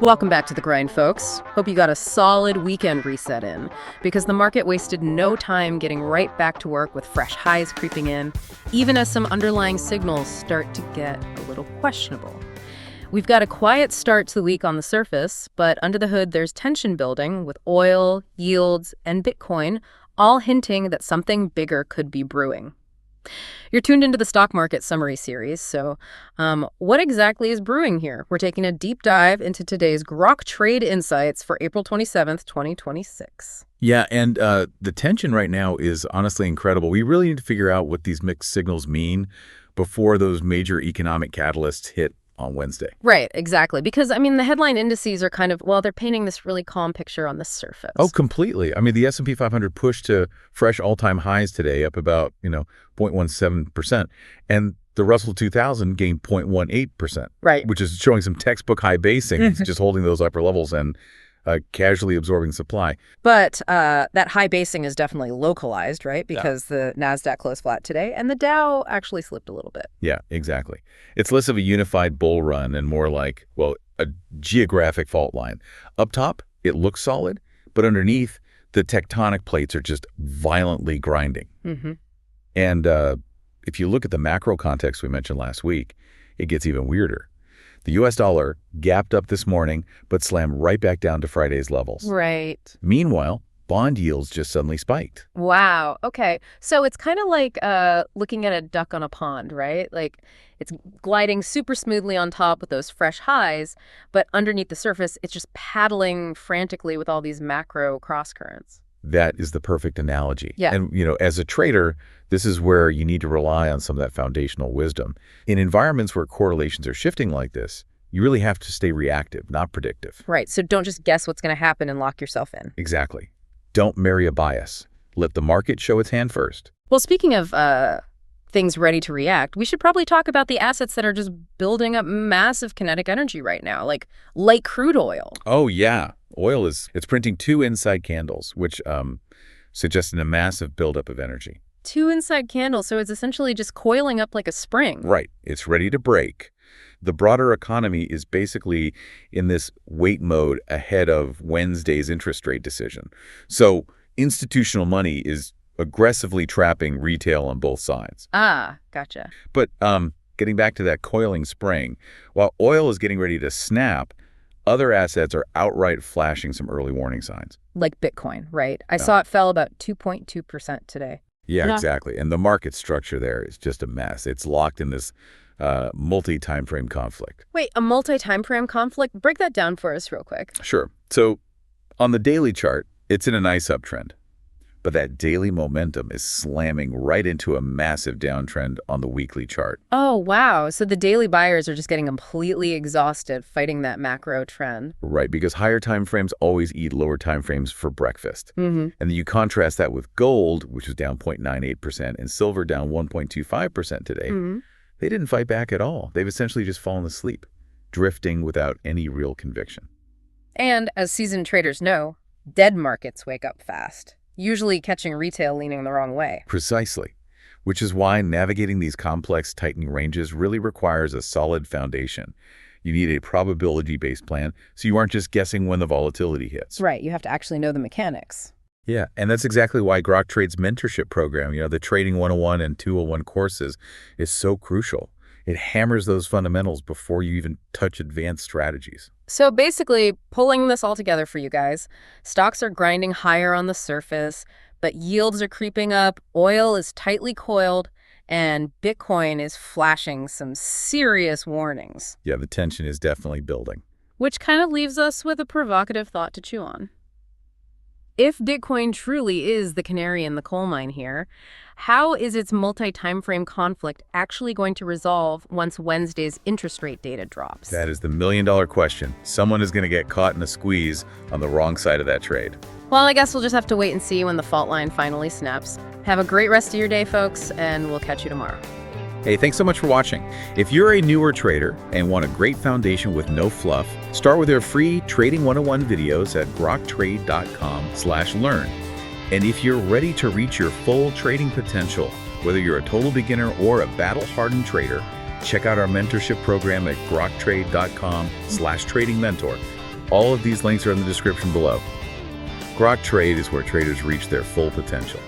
Welcome back to The Grind, folks. Hope you got a solid weekend reset in, because the market wasted no time getting right back to work with fresh highs creeping in, even as some underlying signals start to get a little questionable. We've got a quiet start to the week on the surface, but under the hood there's tension building with oil, yields, and Bitcoin, all hinting that something bigger could be brewing. You're tuned into the Stock Market Summary Series, so what exactly is brewing here? We're taking a deep dive into today's Grok Trade insights for April 27th, 2026. Yeah, and the tension right now is honestly incredible. We really need to figure out what these mixed signals mean before those major economic catalysts hit on Wednesday. Right, exactly. Because, the headline indices are kind of, they're painting this really calm picture on the surface. Oh, completely. The S&P 500 pushed to fresh all-time highs today, up about, 0.17%. And the Russell 2000 gained 0.18%. Right. Which is showing some textbook high basing, just holding those upper levels and casually absorbing supply. But that high basing is definitely localized, right? Because the NASDAQ closed flat today, and the Dow actually slipped a little bit. Yeah, exactly. It's less of a unified bull run and more like, a geographic fault line. Up top, it looks solid, but underneath, the tectonic plates are just violently grinding. Mm-hmm. And if you look at the macro context we mentioned last week, it gets even weirder. The U.S. dollar gapped up this morning, but slammed right back down to Friday's levels. Right. Meanwhile, bond yields just suddenly spiked. Wow. Okay. So it's kind of like looking at a duck on a pond, right? Like it's gliding super smoothly on top with those fresh highs, but underneath the surface, it's just paddling frantically with all these macro cross currents. That is the perfect analogy. Yeah. And, as a trader, this is where you need to rely on some of that foundational wisdom. In environments where correlations are shifting like this, you really have to stay reactive, not predictive. Right. So don't just guess what's going to happen and lock yourself in. Exactly. Don't marry a bias. Let the market show its hand first. Well, speaking of things ready to react, we should probably talk about the assets that are just building up massive kinetic energy right now, like light crude oil. Oh, yeah. Oil it's printing 2 inside candles, which suggests a massive buildup of energy. 2 inside candles, so it's essentially just coiling up like a spring. Right. It's ready to break. The broader economy is basically in this wait mode ahead of Wednesday's interest rate decision. So institutional money is aggressively trapping retail on both sides. Ah, gotcha. But getting back to that coiling spring, while oil is getting ready to snap, other assets are outright flashing some early warning signs. Like Bitcoin, right? I saw it fell about 2.2% today. Yeah, exactly. And the market structure there is just a mess. It's locked in this multi-time frame conflict. Wait, a multi-time frame conflict? Break that down for us real quick. Sure. So on the daily chart, it's in a nice uptrend. But that daily momentum is slamming right into a massive downtrend on the weekly chart. Oh, wow. So the daily buyers are just getting completely exhausted fighting that macro trend. Right, because higher time frames always eat lower time frames for breakfast. Mm-hmm. And then you contrast that with gold, which was down 0.98%, and silver down 1.25% today. Mm-hmm. They didn't fight back at all. They've essentially just fallen asleep, drifting without any real conviction. And as seasoned traders know, dead markets wake up fast, usually catching retail leaning the wrong way. Precisely, which is why navigating these complex tightening ranges really requires a solid foundation. You need a probability-based plan, so you aren't just guessing when the volatility hits. Right, you have to actually know the mechanics. Yeah, and that's exactly why Grok Trade's mentorship program, the Trading 101 and 201 courses, is so crucial. It hammers those fundamentals before you even touch advanced strategies. So basically, pulling this all together for you guys, stocks are grinding higher on the surface, but yields are creeping up, oil is tightly coiled, and Bitcoin is flashing some serious warnings. Yeah, the tension is definitely building. Which kind of leaves us with a provocative thought to chew on. If Bitcoin truly is the canary in the coal mine here, how is its multi-time frame conflict actually going to resolve once Wednesday's interest rate data drops? That is the million-dollar question. Someone is going to get caught in a squeeze on the wrong side of that trade. Well, I guess we'll just have to wait and see when the fault line finally snaps. Have a great rest of your day, folks, and we'll catch you tomorrow. Hey, thanks so much for watching. If you're a newer trader and want a great foundation with no fluff, start with our free Trading 101 videos at groktrade.com/learn. And if you're ready to reach your full trading potential, whether you're a total beginner or a battle-hardened trader, check out our mentorship program at groktrade.com/trading mentor. All of these links are in the description below. Grok Trade is where traders reach their full potential.